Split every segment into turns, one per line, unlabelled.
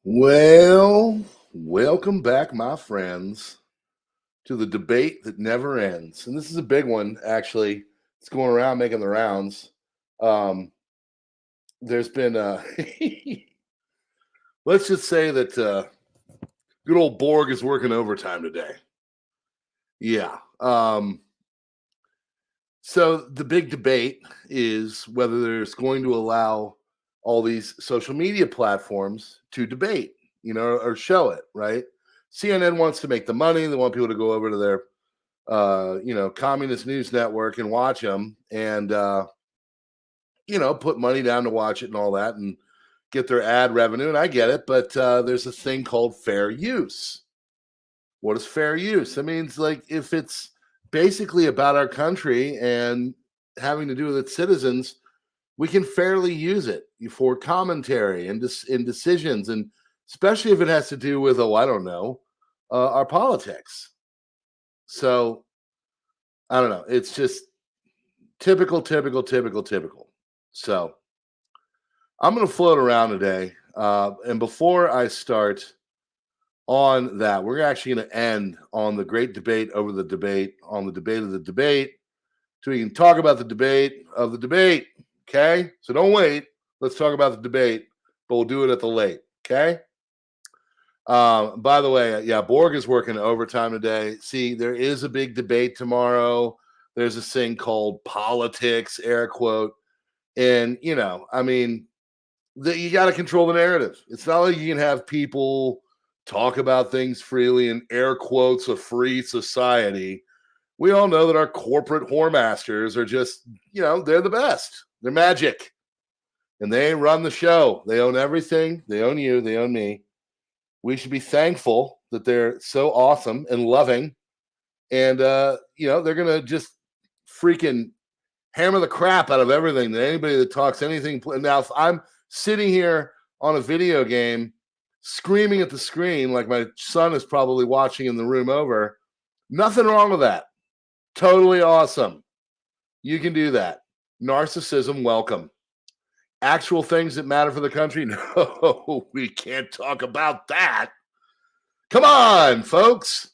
Well, welcome back, my friends, to the debate that never ends. And this is a big one, actually. It's going around making the rounds. Um, there's been, let's just say that good old Borg is working overtime today. Yeah. So the big debate is whether there's going to allow all these social media platforms to debate, or show it, right? CNN wants to make the money. They want people to go over to their, communist news network and watch them and, put money down to watch it and all that and get their ad revenue. And I get it, but there's a thing called fair use. What is fair use? That means, like, if it's basically about our country and having to do with its citizens, we can fairly use it for commentary and in decisions, and especially if it has to do with, I don't know, our politics. So I don't know. It's just typical, typical, typical, typical. So I'm going to float around today. And before I start on that, we're actually going to end on the great debate over the debate, on the debate of the debate, so we can talk about the debate of the debate. Okay? So don't wait. Let's talk about the debate, but we'll do it at the late. Okay? By the way, yeah, Borg is working overtime today. See, there is a big debate tomorrow. There's this thing called politics, air quote. And, I mean, you got to control the narrative. It's not like you can have people talk about things freely in air quotes, a free society. We all know that our corporate whoremasters are just, they're the best. They're magic. And they run the show. They own everything. They own you. They own me. We should be thankful that they're so awesome and loving. And, they're going to just freaking hammer the crap out of everything that anybody that talks anything. Now, if I'm sitting here on a video game screaming at the screen like my son is probably watching in the room over, nothing wrong with that. Totally awesome. You can do that. Narcissism, welcome. Actual things that matter for the country? No, we can't talk about that. Come on, folks.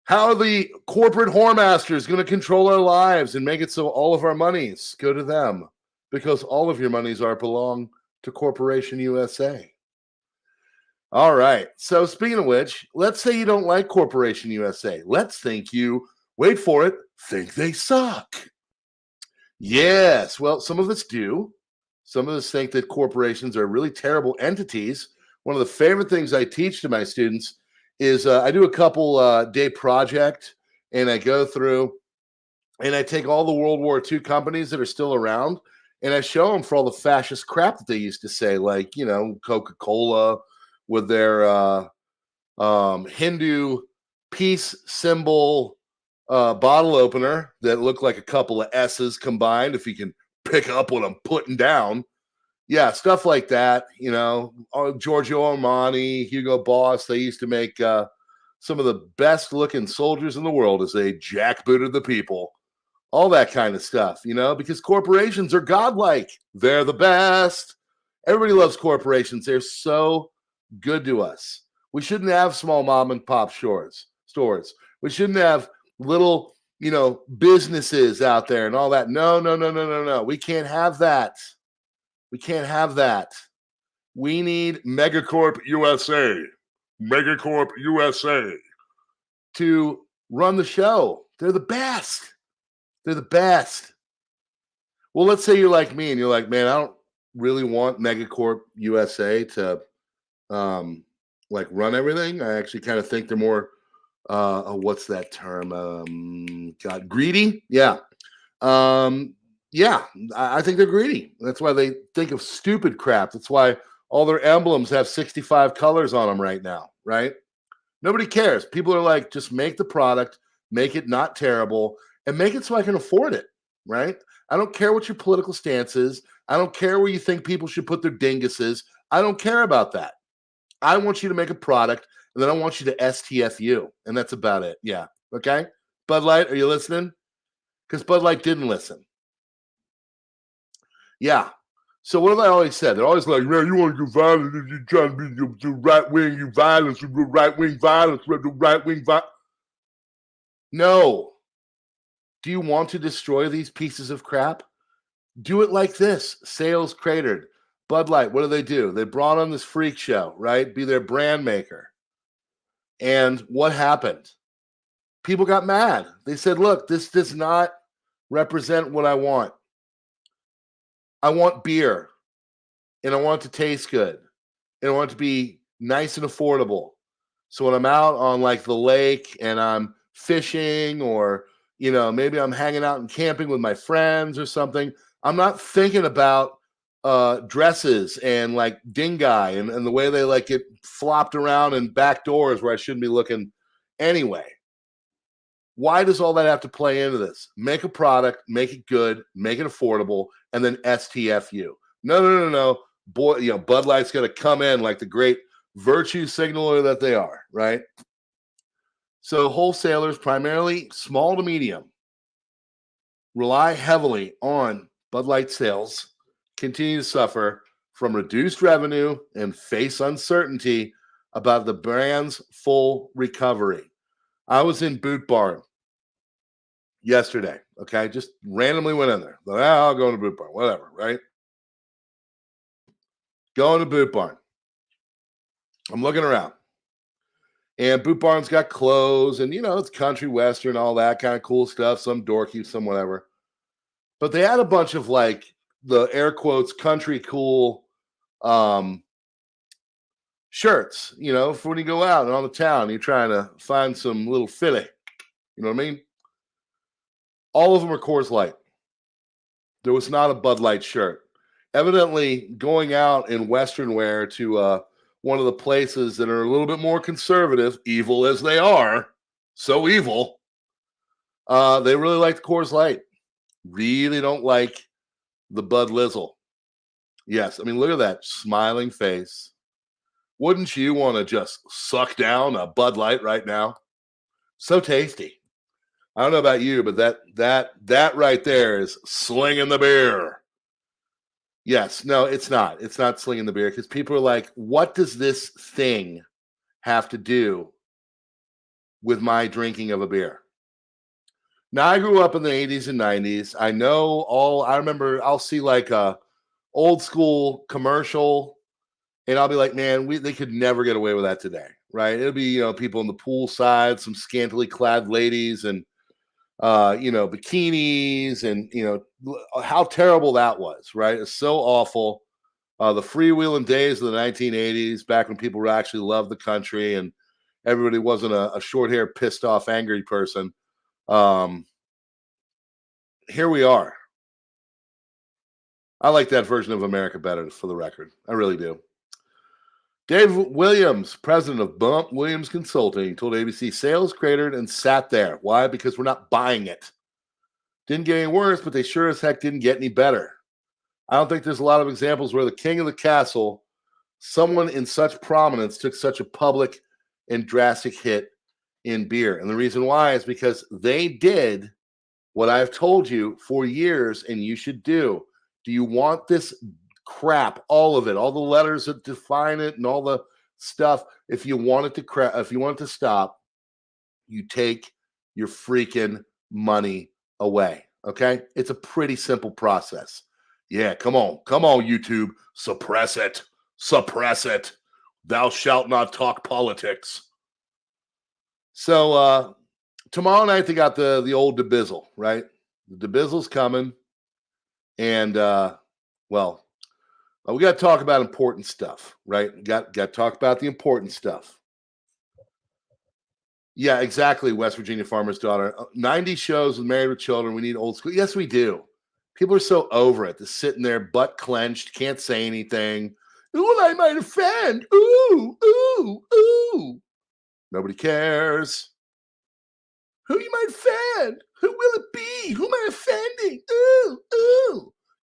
How are the corporate whoremasters going to control our lives and make it so all of our monies go to them? Because all of your monies belong to Corporation USA. All right. So speaking of which, let's say you don't like Corporation USA. Let's think you, wait for it, think they suck. Yes. Well, some of us do. Some of us think that corporations are really terrible entities. One of the favorite things I teach to my students is I do a couple day project, and I go through and I take all the World War II companies that are still around, and I show them for all the fascist crap that they used to say, like, Coca-Cola with their Hindu peace symbol bottle opener that looked like a couple of S's combined, if you can pick up what I'm putting down. Yeah, stuff like that. Giorgio Armani, Hugo Boss, they used to make some of the best looking soldiers in the world as they jackbooted the people. All that kind of stuff, because corporations are godlike. They're the best. Everybody loves corporations. They're so good to us. We shouldn't have small mom and pop stores. We shouldn't have little, businesses out there and all that. No, no, no, no, no, no. We can't have that. We can't have that. We need Megacorp USA. Megacorp USA to run the show. They're the best. They're the best. Well, let's say you're like me and you're like, man, I don't really want Megacorp USA to run everything. I actually kind of think they're more what's that term? Greedy? Yeah. Yeah, I think they're greedy. That's why they think of stupid crap. That's why all their emblems have 65 colors on them right now, right? Nobody cares. People are like, just make the product, make it not terrible, and make it so I can afford it, right? I don't care what your political stance is. I don't care where you think people should put their dinguses. I don't care about that. I want you to make a product, and then I want you to STFU, and that's about it. Yeah, okay? Bud Light, are you listening? Because Bud Light didn't listen. Yeah. So what have I always said? They're always like, man, you want to do violence, you're trying to be the right-wing, you violence, you do right-wing violence, you do right-wing violence. No. Do you want to destroy these pieces of crap? Do it like this. Sales cratered. Bud Light, what do? They brought on this freak show, right? Be their brand maker. And what happened? People got mad. They said, look, this does not represent what I want. I want beer, and I want it to taste good, and I want it to be nice and affordable. So when I'm out on like the lake and I'm fishing, or maybe I'm hanging out and camping with my friends or something, I'm not thinking about dresses and like dingai and the way they like get flopped around in back doors where I shouldn't be looking anyway. Why does all that have to play into this? Make a product, make it good, make it affordable, and then STFU. No. Boy, Bud Light's going to come in like the great virtue signaler that they are, right? So wholesalers, primarily small to medium, rely heavily on Bud Light sales, continue to suffer from reduced revenue and face uncertainty about the brand's full recovery. I was in Boot Barn yesterday, okay? Just randomly went in there. Thought, I'll go to Boot Barn, whatever, right? Going to Boot Barn. I'm looking around. And Boot Barn's got clothes and, it's country western, all that kind of cool stuff, some dorky, some whatever. But they had a bunch of like the air quotes country cool shirts, for when you go out and on the town, you're trying to find some little filly. You know what I mean? All of them are Coors Light. There was not a Bud Light shirt. Evidently, going out in Western wear to one of the places that are a little bit more conservative, evil as they are, so evil, they really like the Coors Light. Really don't like the Bud Lizzle. Yes, I mean, look at that smiling face. Wouldn't you want to just suck down a Bud Light right now? So tasty. I don't know about you, but that right there is slinging the beer. Yes, no, it's not. It's not slinging the beer because people are like, what does this thing have to do with my drinking of a beer? Now, I grew up in the 80s and 90s. I remember I'll see like a old school commercial and I'll be like, man, they could never get away with that today, right? It'll be, people on the pool side, some scantily clad ladies and, bikinis and, how terrible that was, right? It's so awful. The freewheeling days of the 1980s, back when people actually loved the country and everybody wasn't a short hair, pissed off, angry person. Here we are. I like that version of America better, for the record. I really do. Dave Williams, president of Bump Williams Consulting, told ABC sales cratered and sat there. Why? Because we're not buying it. Didn't get any worse, but they sure as heck didn't get any better. I don't think there's a lot of examples where the king of the castle, someone in such prominence, took such a public and drastic hit in beer. And the reason why is because they did what I've told you for years, and you should do. Do you want this crap, all of it, all the letters that define it and all the stuff? If you want it to stop, you take your freaking money away. Okay? It's a pretty simple process. Yeah, come on, YouTube, suppress it. Thou shalt not talk politics. So tomorrow night they got the old DeBizzle, right? The DeBizzle's coming, and we got to talk about important stuff, right? Got to talk about the important stuff. Yeah, exactly. West Virginia farmer's daughter. 90 shows with Married with Children. We need old school. Yes, we do. People are so over it. They're sitting there, butt clenched, can't say anything. Ooh, I might offend. Ooh. Nobody cares. Who you might offend? Who will it be? Who am I offending? Ooh.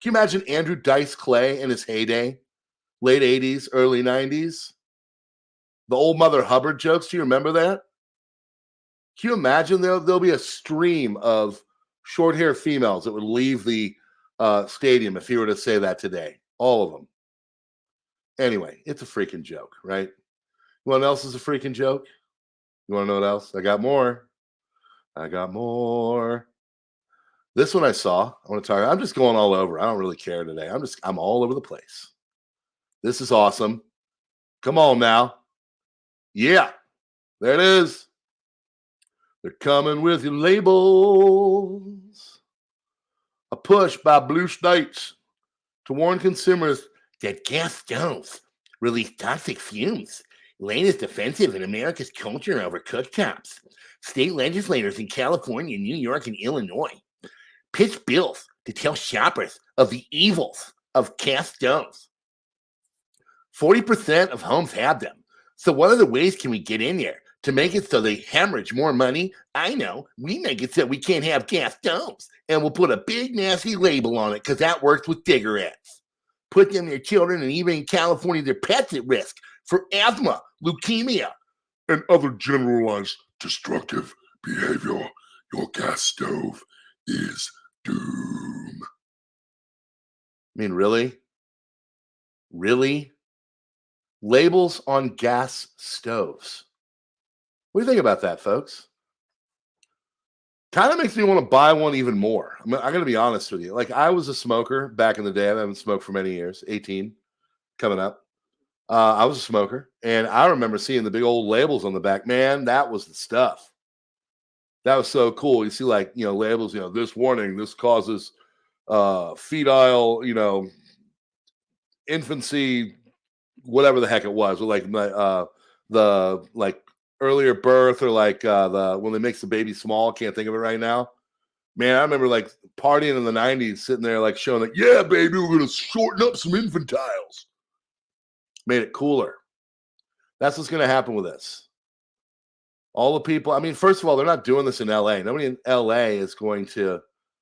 Can you imagine Andrew Dice Clay in his heyday? Late 80s, early 90s? The old Mother Hubbard jokes, do you remember that? Can you imagine there'll be a stream of short hair females that would leave the stadium if he were to say that today? All of them. Anyway, it's a freaking joke, right? You want what else is a freaking joke? You want to know what else? I got more. I got more. This one I saw. I want to talk. I'm just going all over. I don't really care today. I'm all over the place. This is awesome. Come on now. Yeah, there it is. They're coming with your labels. A push by blue states to warn consumers that gas stoves release toxic fumes. Land is defensive in America's culture over cooktops. State legislators in California, New York, and Illinois pitch bills to tell shoppers of the evils of gas stoves. 40% of homes have them. So what other ways can we get in there to make it so they hemorrhage more money? I know. We make it so we can't have gas stoves. And we'll put a big nasty label on it because that works with cigarettes. Put them, their children, and even in California, their pets at risk for asthma, leukemia, and other generalized destructive behavior. Your gas stove is doom. I mean, really? Really? Labels on gas stoves. What do you think about that, folks? Kind of makes me want to buy one even more. I'm going to be honest with you. Like, I was a smoker back in the day. I haven't smoked for many years, 18 coming up. I was a smoker, and I remember seeing the big old labels on the back. Man, that was the stuff. That was so cool. You see, like, labels, this warning, this causes fetal, infancy, whatever the heck it was, or like the earlier birth, or like the when they makes the baby small. Can't think of it right now. Man, I remember like partying in the 90s, sitting there like showing like, yeah, baby, we're gonna shorten up some infantiles. Made it cooler. That's what's gonna happen with this. All the people. I mean, first of all, they're not doing this in LA. Nobody in LA is going to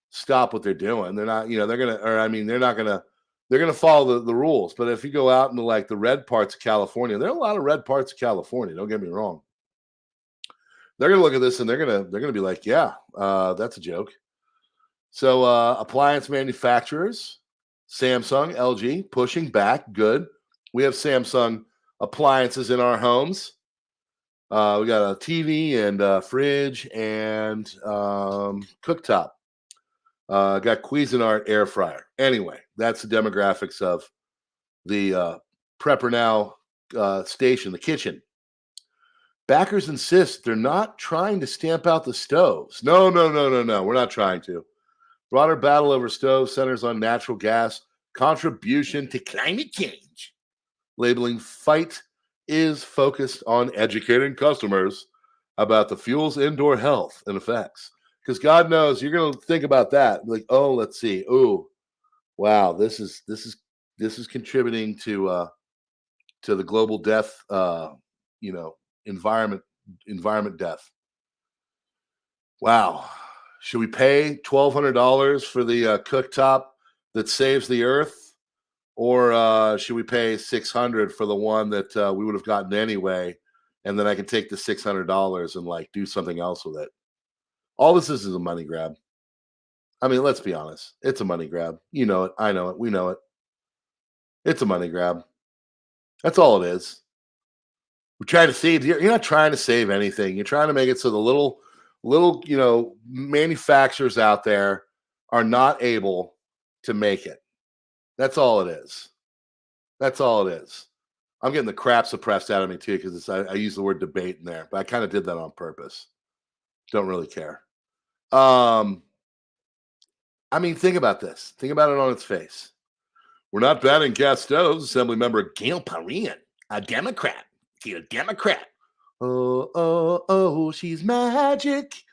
stop what they're doing. They're not. They're gonna. Or I mean, they're not gonna. They're going to follow the rules. But if you go out into like the red parts of California, there are a lot of red parts of California. Don't get me wrong. They're going to look at this and they're going to be like, yeah, that's a joke. So appliance manufacturers, Samsung, LG, pushing back. Good. We have Samsung appliances in our homes. We got a TV and a fridge and cooktop. Got Cuisinart air fryer. Anyway, that's the demographics of the PrepperNow station, the kitchen. Backers insist they're not trying to stamp out the stoves. No. We're not trying to. Broader battle over stoves centers on natural gas contribution to climate change. Labeling fight is focused on educating customers about the fuel's indoor health and effects. Because God knows you're going to think about that. Like, oh, let's see. Oh, wow, this is contributing to the global death, environment death. Wow, should we pay $1,200 for the cooktop that saves the earth, or should we pay $600 for the one that we would have gotten anyway, and then I can take the $600 and like do something else with it? All this is a money grab. I mean, let's be honest. It's a money grab. You know it. I know it. We know it. It's a money grab. That's all it is. We're trying to save. You're not trying to save anything. You're trying to make it so the little, manufacturers out there are not able to make it. That's all it is. That's all it is. I'm getting the crap suppressed out of me too because I use the word debate in there, but I kind of did that on purpose. Don't really care. I mean, think about this. Think about it on its face. We're not banning gas stoves. Assemblymember Gail Perrin, a Democrat. She's a Democrat. Oh, she's magic.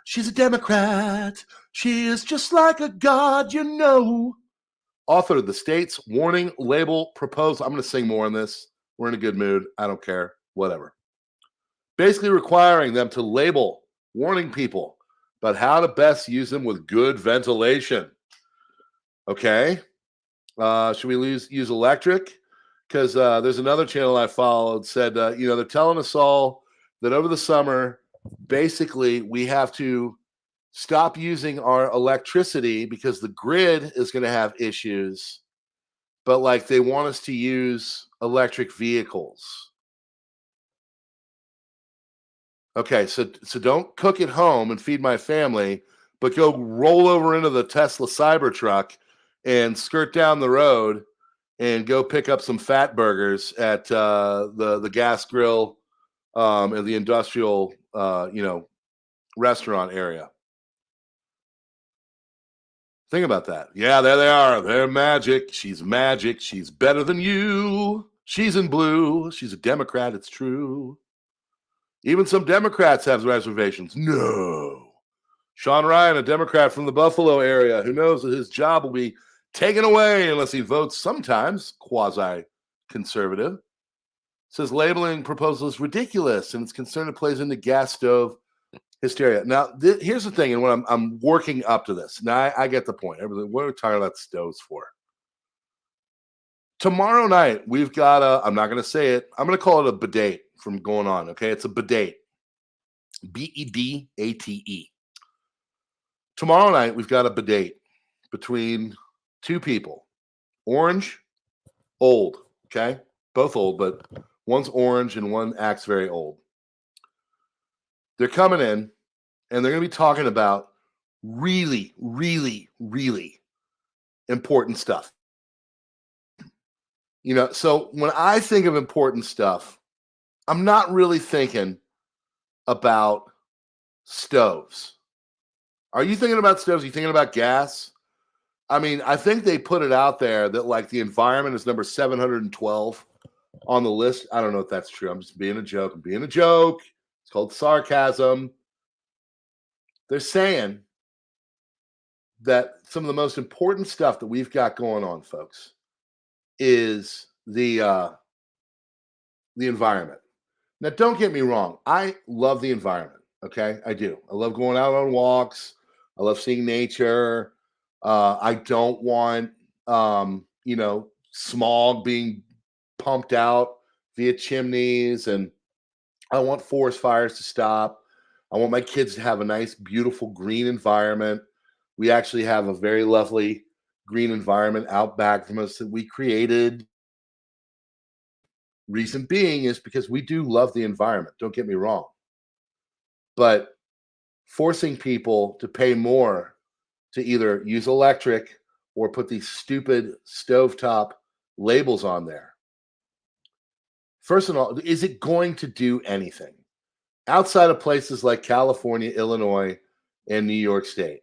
She's a Democrat. She is just like a god, Author of the state's warning label proposal. I'm going to sing more on this. We're in a good mood. I don't care. Whatever. Basically requiring them to label, warning people about how to best use them with good ventilation. Okay. Should we use electric? Because there's another channel I followed said, they're telling us all that over the summer, basically we have to stop using our electricity because the grid is going to have issues. but like they want us to use electric vehicles. Okay, so don't cook at home and feed my family, but go roll over into the Tesla Cybertruck and skirt down the road and go pick up some fat burgers at the gas grill and the industrial restaurant area. Think about that. Yeah, there they are. They're magic. She's magic. She's better than you. She's in blue. She's a Democrat. It's true. Even some Democrats have reservations. No. Sean Ryan, a Democrat from the Buffalo area, who knows that his job will be taken away unless he votes sometimes quasi-conservative, says labeling proposal is ridiculous and it's concerned it plays into gas stove hysteria. Now, here's the thing, and when I'm working up to this. Now, I get the point. What are we talking about stoves for? Tomorrow night, we've got I'm not going to say it. I'm going to call it a Bedate from going on, okay? It's a Bedate. Bedate. Tomorrow night, we've got a Bedate between two people. Orange, old, okay? Both old, but one's orange and one acts very old. They're coming in, and they're going to be talking about really, really, really important stuff. So when I think of important stuff, I'm not really thinking about stoves. Are you thinking about stoves? Are you thinking about gas? I mean, I think they put it out there that like the environment is number 712 on the list. I don't know if that's true. I'm just being a joke. I'm being a joke. It's called sarcasm. They're saying that some of the most important stuff that we've got going on, folks, is the environment. Now, don't get me wrong. I love the environment. Okay, I do. I love going out on walks. I love seeing nature. I don't want, smog being pumped out via chimneys, and I want forest fires to stop. I want my kids to have a nice, beautiful green environment. We actually have a very lovely green environment out back from us that we created. Reason being is because we do love the environment. Don't get me wrong. But forcing people to pay more to either use electric or put these stupid stovetop labels on there. First of all, is it going to do anything outside of places like California, Illinois, and New York State?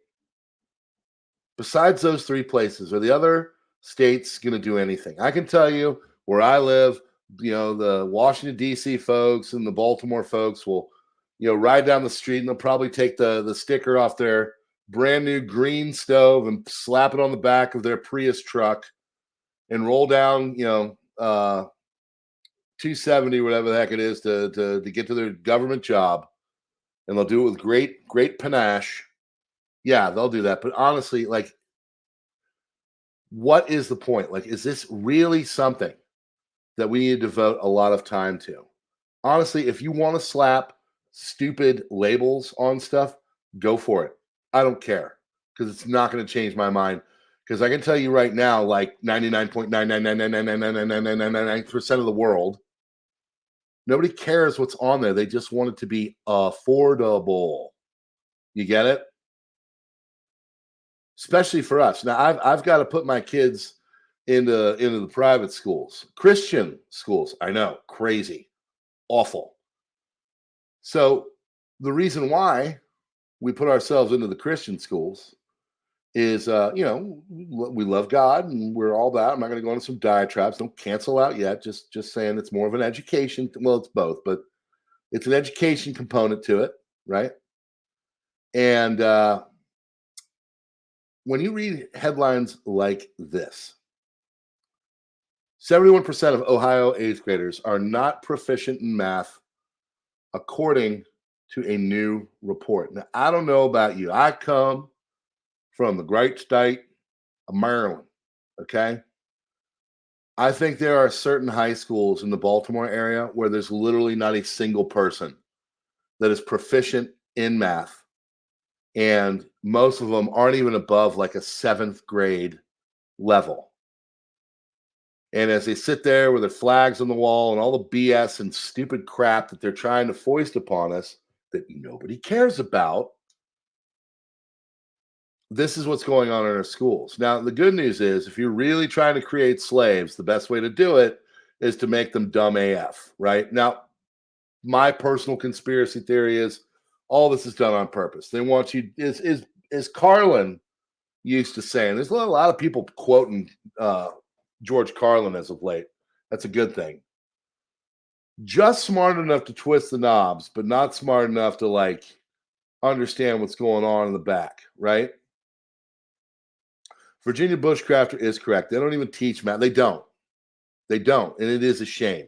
Besides those three places, are the other states going to do anything? I can tell you where I live, the Washington, D.C. folks and the Baltimore folks will, ride down the street and they'll probably take the sticker off their brand new green stove and slap it on the back of their Prius truck and roll down, 270, whatever the heck it is, to get to their government job. And they'll do it with great panache. Yeah, they'll do that. But honestly, like, what is the point? Like, is this really something that we need to devote a lot of time to? Honestly, if you want to slap stupid labels on stuff, go for it. I don't care, because it's not going to change my mind. Because I can tell you right now, like 99.999999999% of the world, nobody cares what's on there. They just want it to be affordable. You get it? Especially for us. Now, I've got to put my kids into the private schools, Christian schools. I know, crazy, awful. So the reason why we put ourselves into the Christian schools is, we love God and we're all that. I'm not going to go into some diatribes. Don't cancel out yet. Just saying it's more of an education. Well, it's both, but it's an education component to it, right? And when you read headlines like this, 71% of Ohio 8th graders are not proficient in math, according to a new report. Now, I don't know about you. I come from the great state of Maryland, okay? I think there are certain high schools in the Baltimore area where there's literally not a single person that is proficient in math. And most of them aren't even above like a 7th grade level. And as they sit there with their flags on the wall and all the BS and stupid crap that they're trying to foist upon us that nobody cares about, this is what's going on in our schools. Now, the good news is if you're really trying to create slaves, the best way to do it is to make them dumb AF, right? Now, my personal conspiracy theory is all this is done on purpose. They want you, is Carlin used to say, and there's a lot of people quoting George Carlin as of late. That's a good thing. Just smart enough to twist the knobs, but not smart enough to like understand what's going on in the back, right? Virginia Bushcrafter is correct. They don't even teach math. They don't. They don't. And it is a shame.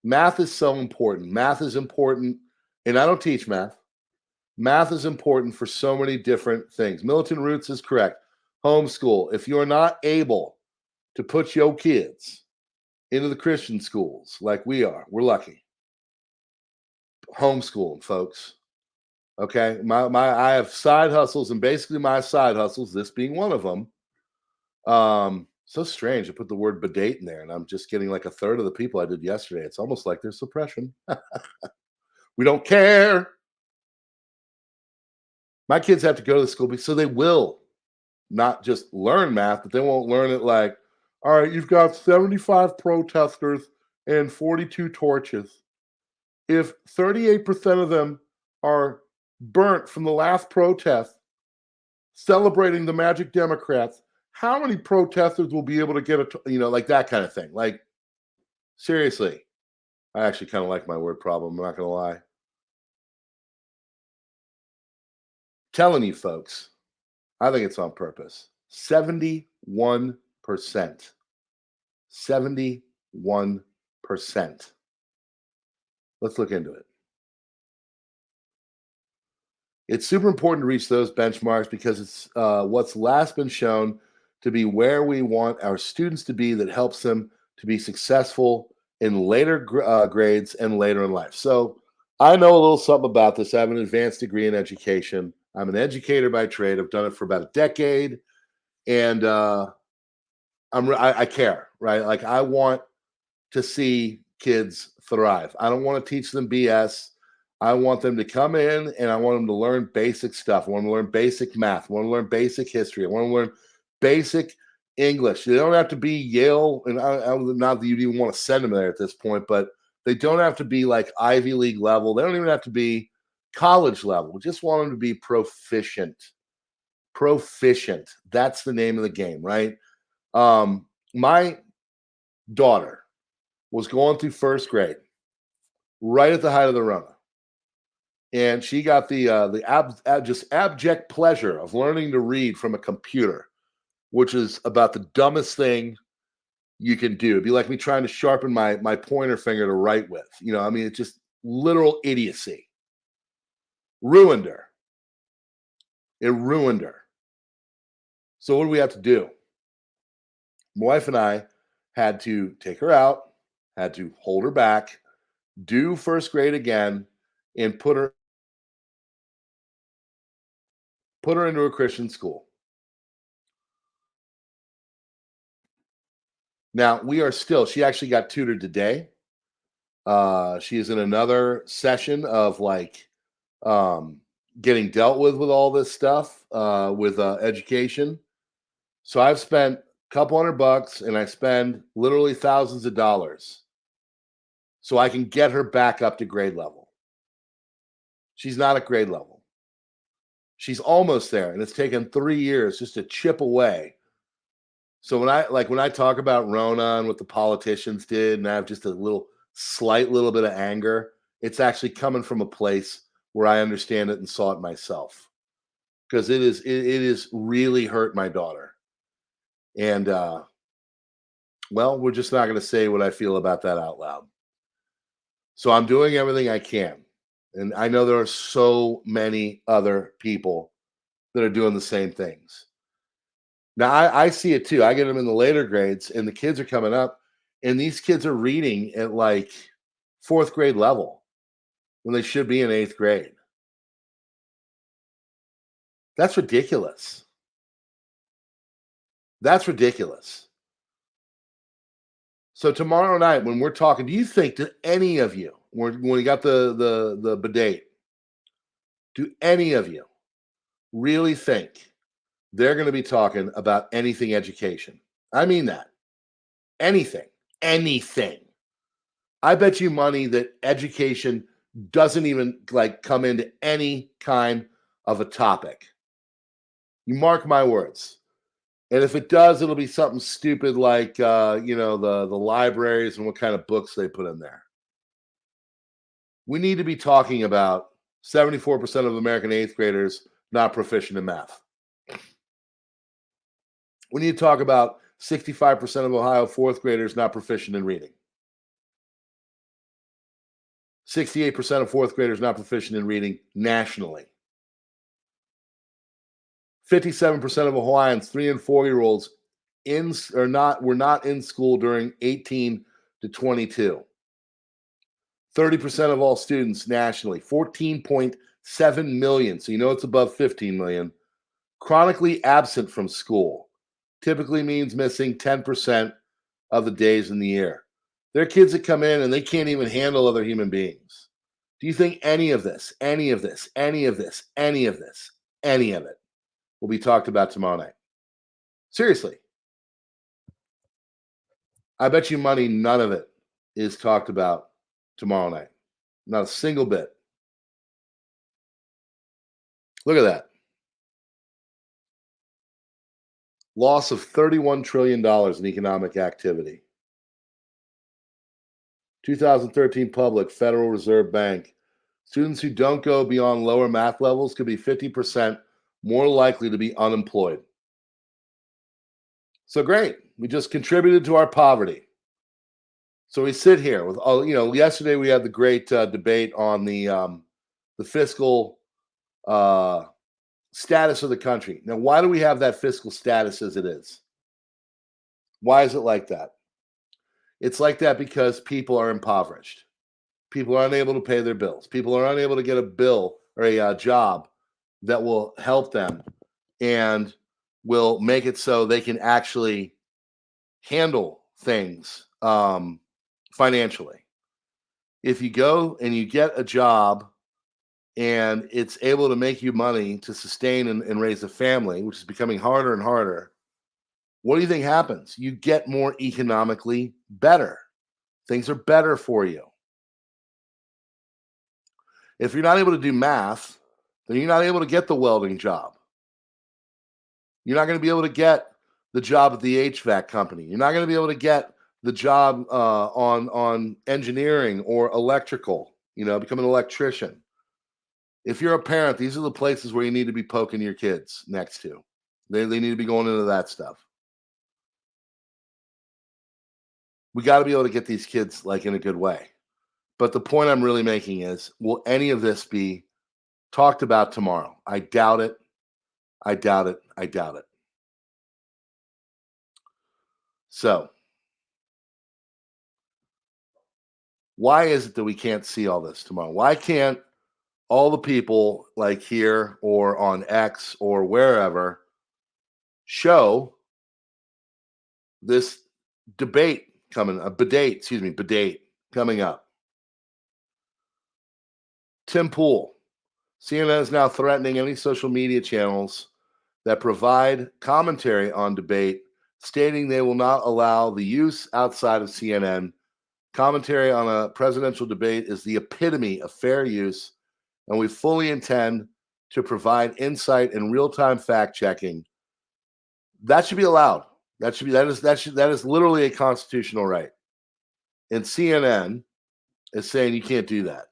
Math is so important. Math is important. And I don't teach math. Math is important for so many different things. Militant Roots is correct. Homeschool. If you're not able to put your kids into the Christian schools like we are, we're lucky. Homeschooling, folks. Okay. I have side hustles, and basically my side hustles, this being one of them. So strange. I put the word Bedate in there, and I'm just getting like a third of the people I did yesterday. It's almost like there's suppression. We don't care. My kids have to go to the school, so they will not just learn math, but they won't learn it like, all right, you've got 75 protesters and 42 torches. If 38% of them are burnt from the last protest celebrating the Magic Democrats, how many protesters will be able to get like that kind of thing? Like, seriously, I actually kind of like my word problem. I'm not going to lie. Telling you folks, I think it's on purpose. 71%. 71%. Let's look into it. It's super important to reach those benchmarks because it's what's last been shown to be where we want our students to be that helps them to be successful in later grades and later in life. So I know a little something about this. I have an advanced degree in education. I'm an educator by trade. I've done it for about a decade, and I care, right? Like I want to see kids thrive. I don't want to teach them BS. I want them to come in and I want them to learn basic stuff. I want them to learn basic math. I want to learn basic history. I want to learn basic English. They don't have to be Yale, and not that you'd even want to send them there at this point, but they don't have to be like Ivy League level. They don't even have to be college level. We just want them to be proficient. Proficient. That's the name of the game, right? My daughter was going through first grade right at the height of the Rona. And she got just abject pleasure of learning to read from a computer, which is about the dumbest thing you can do. It'd be like me trying to sharpen my pointer finger to write with. I mean, it's just literal idiocy. Ruined her. It ruined her. So what do we have to do? My wife and I had to take her out, had to hold her back, do first grade again, and put her into a Christian school. Now, she actually got tutored today. She is in another session of getting dealt with all this stuff with education. So I've spent a couple $100 and I spend literally thousands of dollars so I can get her back up to grade level. She's not at grade level. She's almost there, and it's taken 3 years just to chip away. So when I talk about Rona and what the politicians did, and I have just a slight little bit of anger, it's actually coming from a place where I understand it and saw it myself, because it is really hurt my daughter. And well, we're just not going to say what I feel about that out loud. So I'm doing everything I can. And I know there are so many other people that are doing the same things. Now, I see it too. I get them in the later grades, and the kids are coming up, and these kids are reading at like 4th grade level when they should be in 8th grade. That's ridiculous. That's ridiculous. So tomorrow night, when we're talking, do you think that any of you, when we got the Bedate, do any of you really think they're going to be talking about anything education? I mean that. Anything. Anything. I bet you money that education doesn't even like come into any kind of a topic. You mark my words. And if it does, it'll be something stupid like the libraries and what kind of books they put in there. We need to be talking about 74% of American eighth graders not proficient in math. We need to talk about 65% of Ohio fourth graders not proficient in reading. 68% of fourth graders not proficient in reading nationally. 57% of Ohioans, 3 and 4-year-olds, were not in school during 18 to 22. 30% of all students nationally, 14.7 million. So you know it's above 15 million. Chronically absent from school typically means missing 10% of the days in the year. There are kids that come in and they can't even handle other human beings. Do you think any of it will be talked about tomorrow night? Seriously. I bet you money none of it is talked about tomorrow night. Not a single bit. Look at that. Loss of $31 trillion in economic activity. 2013 public Federal Reserve Bank. Students who don't go beyond lower math levels could be 50% more likely to be unemployed. So great. We just contributed to our poverty. So we sit here with all, yesterday we had the great debate on the fiscal status of the country. Now, why do we have that fiscal status as it is? Why is it like that? It's like that because people are impoverished. People are unable to pay their bills. People are unable to get a bill or a job that will help them and will make it so they can actually handle things financially. If you go and you get a job and it's able to make you money to sustain and raise a family, which is becoming harder and harder, what do you think happens? You get more economically better. Things are better for you. If you're not able to do math, then you're not able to get the welding job. You're not going to be able to get the job at the HVAC company. You're not going to be able to get the job on engineering or electrical, become an electrician. If you're a parent, these are the places where you need to be poking your kids next to. They need to be going into that stuff. We got to be able to get these kids like in a good way. But the point I'm really making is, will any of this be talked about tomorrow? I doubt it. I doubt it. I doubt it. So, why is it that we can't see all this tomorrow? Why can't all the people like here or on X or wherever show this debate coming, Bedate coming up? Tim Pool, CNN is now threatening any social media channels that provide commentary on debate, stating they will not allow the use outside of CNN. Commentary on a presidential debate is the epitome of fair use, and we fully intend to provide insight and real-time fact-checking. That should be allowed. That is literally a constitutional right. And CNN is saying you can't do that.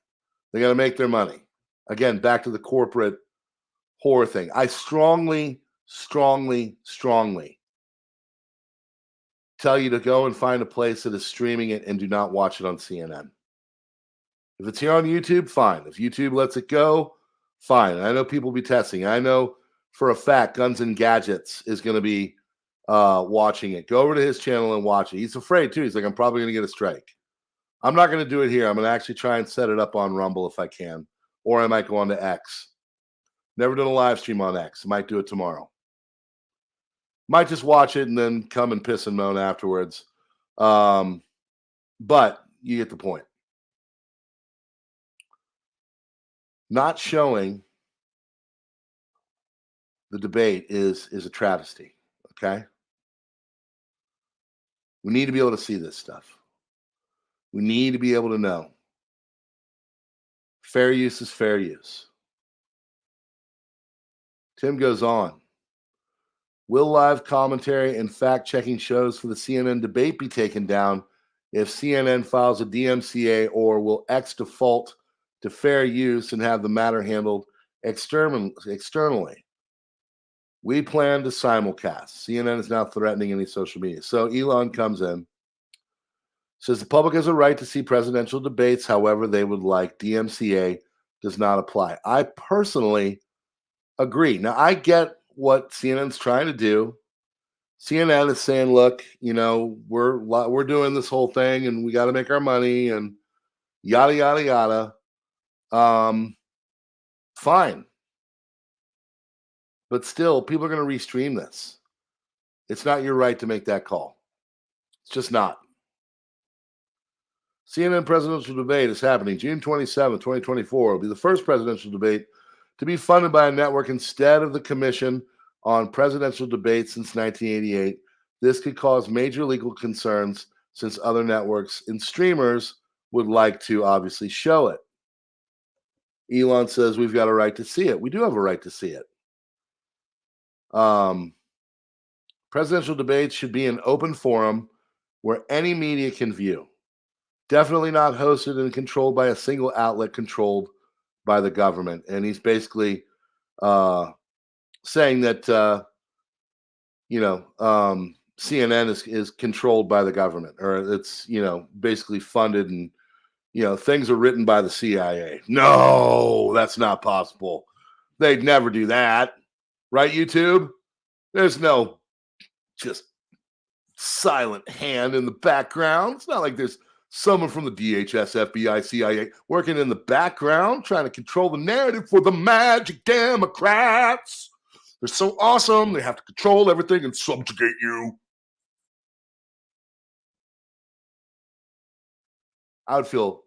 They got to make their money. Again, back to the corporate horror thing. I strongly tell you to go and find a place that is streaming it and do not watch it on CNN. If it's here on YouTube, fine. If YouTube lets it go, fine. And I know people will be testing. I know for a fact Guns and Gadgets is going to be watching it. Go over to his channel and watch it. He's afraid too. He's like, I'm probably going to get a strike. I'm not going to do it here. I'm going to actually try and set it up on Rumble if I can. Or I might go on to X. Never done a live stream on X. Might do it tomorrow. Might just watch it and then come and piss and moan afterwards. But you get the point. Not showing the debate is a travesty. Okay, we need to be able to see this stuff. We need to be able to know. Fair use is fair use. Tim goes on. Will live commentary and fact-checking shows for the CNN debate be taken down if CNN files a DMCA, or will X default to fair use and have the matter handled externally? We plan to simulcast. CNN is now threatening any social media. So Elon comes in, says the public has a right to see presidential debates however they would like. DMCA does not apply. I personally agree. Now, I get what CNN's trying to do. CNN is saying, look, we're doing this whole thing and we got to make our money and yada, yada, yada. Fine. But still, people are going to restream this. It's not your right to make that call. It's just not. CNN presidential debate is happening June 27, 2024. Will be the first presidential debate to be funded by a network instead of the Commission on Presidential Debates since 1988. This could cause major legal concerns since other networks and streamers would like to obviously show it. Elon says we've got a right to see it. We do have a right to see it. Presidential debates should be an open forum where any media can view. Definitely not hosted and controlled by a single outlet controlled by the government. And he's basically saying that, CNN is controlled by the government, or it's, basically funded and, things are written by the CIA. No, that's not possible. They'd never do that. Right, YouTube? There's no just silent hand in the background. It's not like there's someone from the DHS, FBI, CIA working in the background trying to control the narrative for the magic Democrats. They're so awesome. They have to control everything and subjugate you. I would feel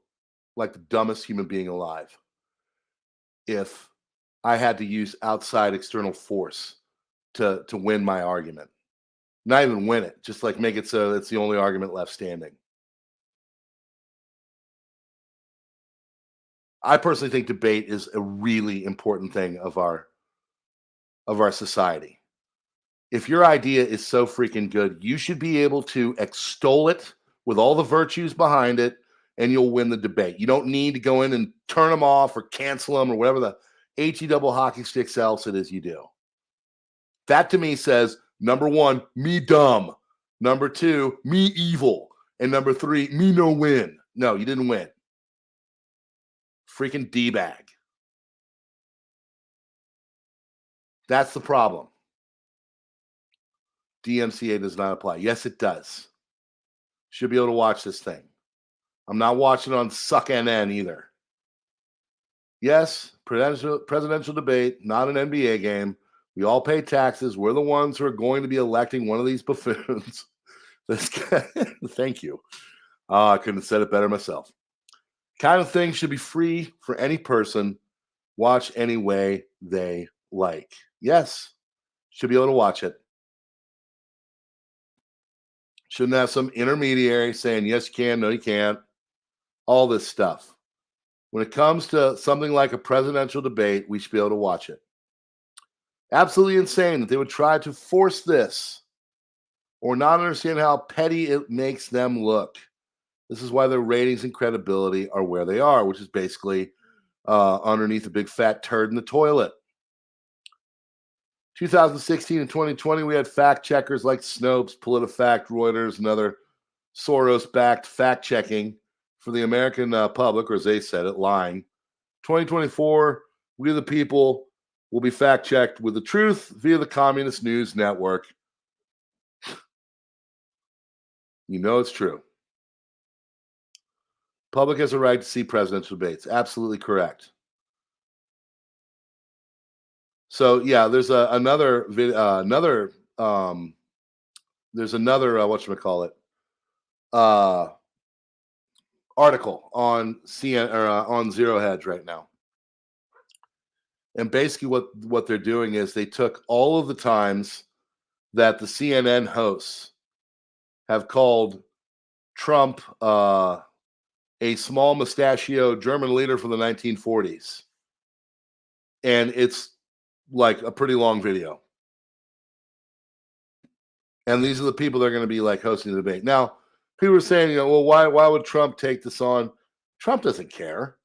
like the dumbest human being alive if I had to use outside external force to win my argument. Not even win it, just like make it so it's the only argument left standing. I personally think debate is a really important thing of our society. If your idea is so freaking good, you should be able to extol it with all the virtues behind it, and you'll win the debate. You don't need to go in and turn them off or cancel them or whatever the HE double hockey sticks else it is you do. That to me says, number one, me dumb. Number two, me evil. And number three, me no win. No, you didn't win. Freaking D-bag. That's the problem. DMCA does not apply. Yes, it does. Should be able to watch this thing. I'm not watching it on Suck NN either. Yes, presidential debate, not an NBA game. We all pay taxes. We're the ones who are going to be electing one of these buffoons. This guy, thank you. I couldn't have said it better myself. Kind of thing should be free for any person. Watch any way they like. Yes, should be able to watch it. Shouldn't have some intermediary saying, yes, you can, no, you can't. All this stuff. When it comes to something like a presidential debate, we should be able to watch it. Absolutely insane that they would try to force this or not understand how petty it makes them look. This is why their ratings and credibility are where they are, which is basically underneath a big fat turd in the toilet. 2016 and 2020, we had fact checkers like Snopes, PolitiFact, Reuters, and other Soros-backed fact-checking for the American public, or as they said it, lying. 2024, we the people will be fact-checked with the truth via the Communist News Network. You know it's true. Public has a right to see presidential debates. Absolutely correct. So yeah, there's another whatchamacallit, article on CN or on Zero Hedge right now. And basically what they're doing is they took all of the times that the CNN hosts have called Trump a small mustachioed German leader from the 1940s. And it's like a pretty long video. And these are the people that are going to be like hosting the debate. Now, people are saying, well, why would Trump take this on? Trump doesn't care.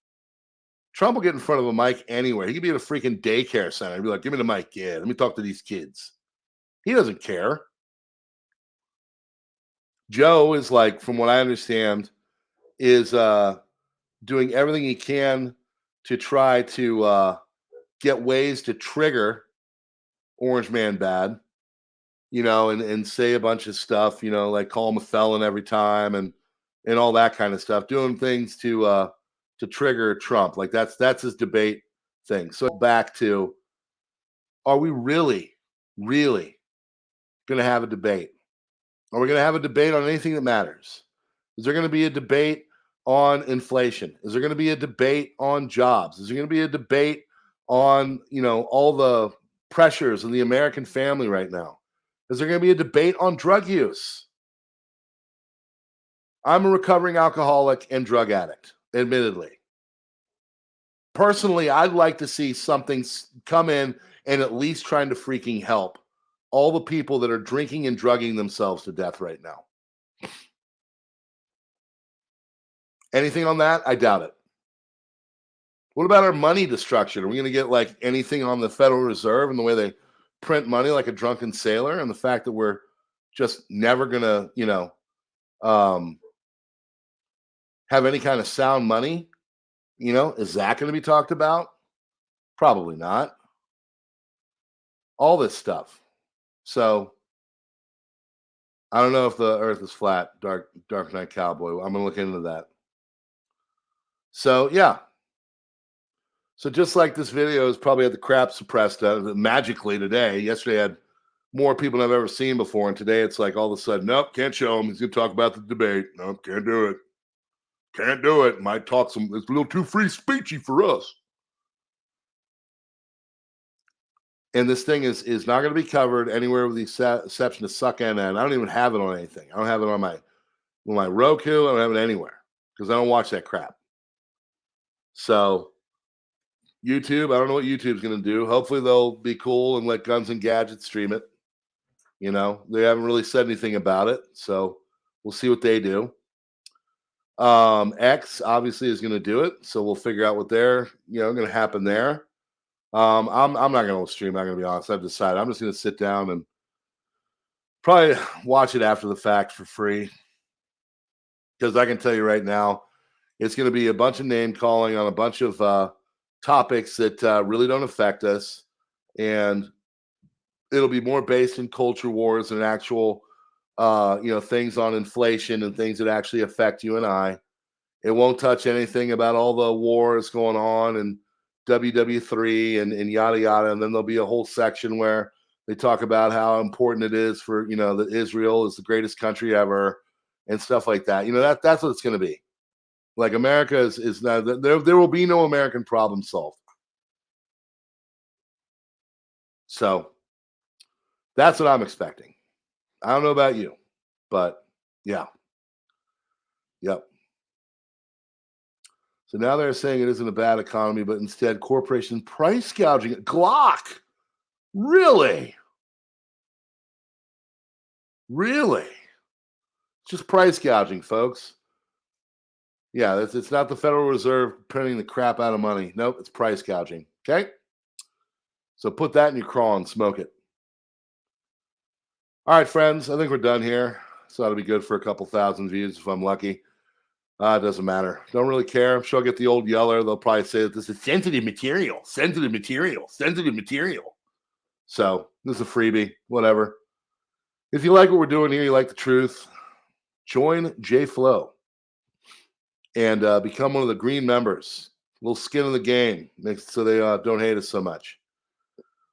Trump will get in front of a mic anywhere. He could be at a freaking daycare center and be like, give me the mic, kid. Let me talk to these kids. He doesn't care. Joe is like, from what I understand, is doing everything he can to try to get ways to trigger Orange Man Bad, and say a bunch of stuff, like call him a felon every time and all that kind of stuff, doing things to trigger Trump. Like that's his debate thing. So back to, are we really going to have a debate? Are we going to have a debate on anything that matters? Is there going to be a debate on inflation? Is there going to be a debate on jobs? Is there going to be a debate on, all the pressures in the American family right now? Is there going to be a debate on drug use? I'm a recovering alcoholic and drug addict, admittedly. Personally, I'd like to see something come in and at least trying to freaking help all the people that are drinking and drugging themselves to death right now. Anything on that? I doubt it. What about our money destruction? Are we going to get like anything on the Federal Reserve and the way they print money like a drunken sailor, and the fact that we're just never going to, have any kind of sound money? Is that going to be talked about? Probably not. All this stuff. So I don't know if the earth is flat, Dark Knight Cowboy. I'm going to look into that. So, yeah. So just like this video is probably had the crap suppressed magically today. Yesterday I had more people than I've ever seen before. And today it's like all of a sudden, nope, can't show him. He's going to talk about the debate. Nope, can't do it. Can't do it. Might talk it's a little too free speechy for us. And this thing is not going to be covered anywhere with the exception of Suck NN. I don't even have it on anything. I don't have it on my Roku. I don't have it anywhere because I don't watch that crap. So YouTube, I don't know what YouTube's going to do. Hopefully they'll be cool and let Guns and Gadgets stream it. They haven't really said anything about it. So we'll see what they do. X obviously is going to do it. So we'll figure out what they're, going to happen there. I'm not going to stream. I'm going to be honest. I've decided I'm just going to sit down and probably watch it after the fact for free. Because I can tell you right now, it's going to be a bunch of name calling on a bunch of topics that really don't affect us. And it'll be more based in culture wars and actual, things on inflation and things that actually affect you and I. It won't touch anything about all the wars going on and WW3 and yada yada. And then there'll be a whole section where they talk about how important it is for, that Israel is the greatest country ever and stuff like that. That's what it's going to be. Like America is not, there will be no American problem solved. So that's what I'm expecting. I don't know about you, but yeah. Yep. So now they're saying it isn't a bad economy, but instead corporation price gouging. Glock. Really? Really? It's just price gouging, folks. Yeah, it's not the Federal Reserve printing the crap out of money. Nope, it's price gouging. Okay? So put that in your craw and smoke it. All right, friends, I think we're done here. So that'll be good for a couple thousand views if I'm lucky. It doesn't matter. Don't really care. I'm sure I'll get the old yeller. They'll probably say that this is sensitive material. So this is a freebie, whatever. If you like what we're doing here, you like the truth, join JFlow and become one of the green members. A little skin in the game, so they don't hate us so much.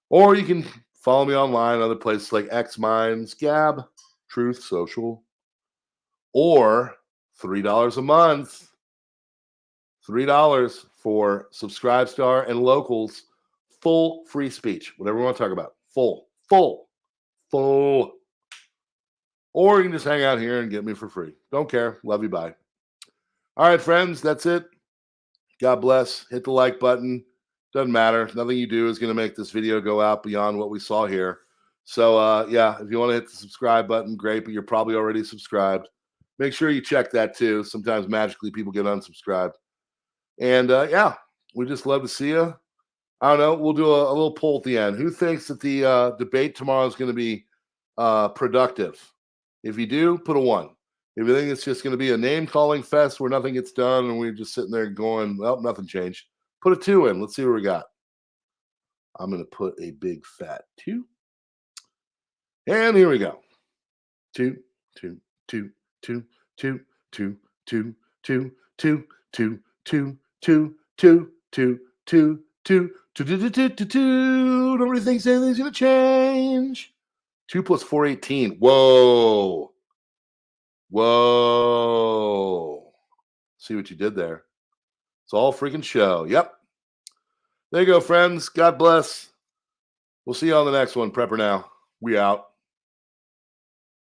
Or you can follow me online, other places like Xminds, Gab, Truth Social, or $3 a month. $3 for Subscribestar and Locals, full free speech. Whatever we want to talk about. Full. Or you can just hang out here and get me for free. Don't care. Love you. Bye. All right, friends. That's it. God bless. Hit the like button. Doesn't matter. Nothing you do is going to make this video go out beyond what we saw here. So, yeah, if you want to hit the subscribe button, great, but you're probably already subscribed. Make sure you check that too. Sometimes magically people get unsubscribed. And, yeah, we just love to see you. I don't know. We'll do a little poll at the end. Who thinks that the debate tomorrow is going to be productive? If you do, put a 1. If you think it's just going to be a name-calling fest where nothing gets done and we're just sitting there going, well, nothing changed, put a 2 in. Let's see what we got. I'm going to put a big fat 2. And here we go. 2, 2, 2, 2, 2, 2, 2, 2, 2, 2, 2, 2, 2, 2, 2, 2. Nobody thinks anything's going to change. 2 plus 4, 18. Whoa. See what you did there. It's all freaking show. Yep. There you go, friends. God bless. We'll see you on the next one. PrepperNow. We out.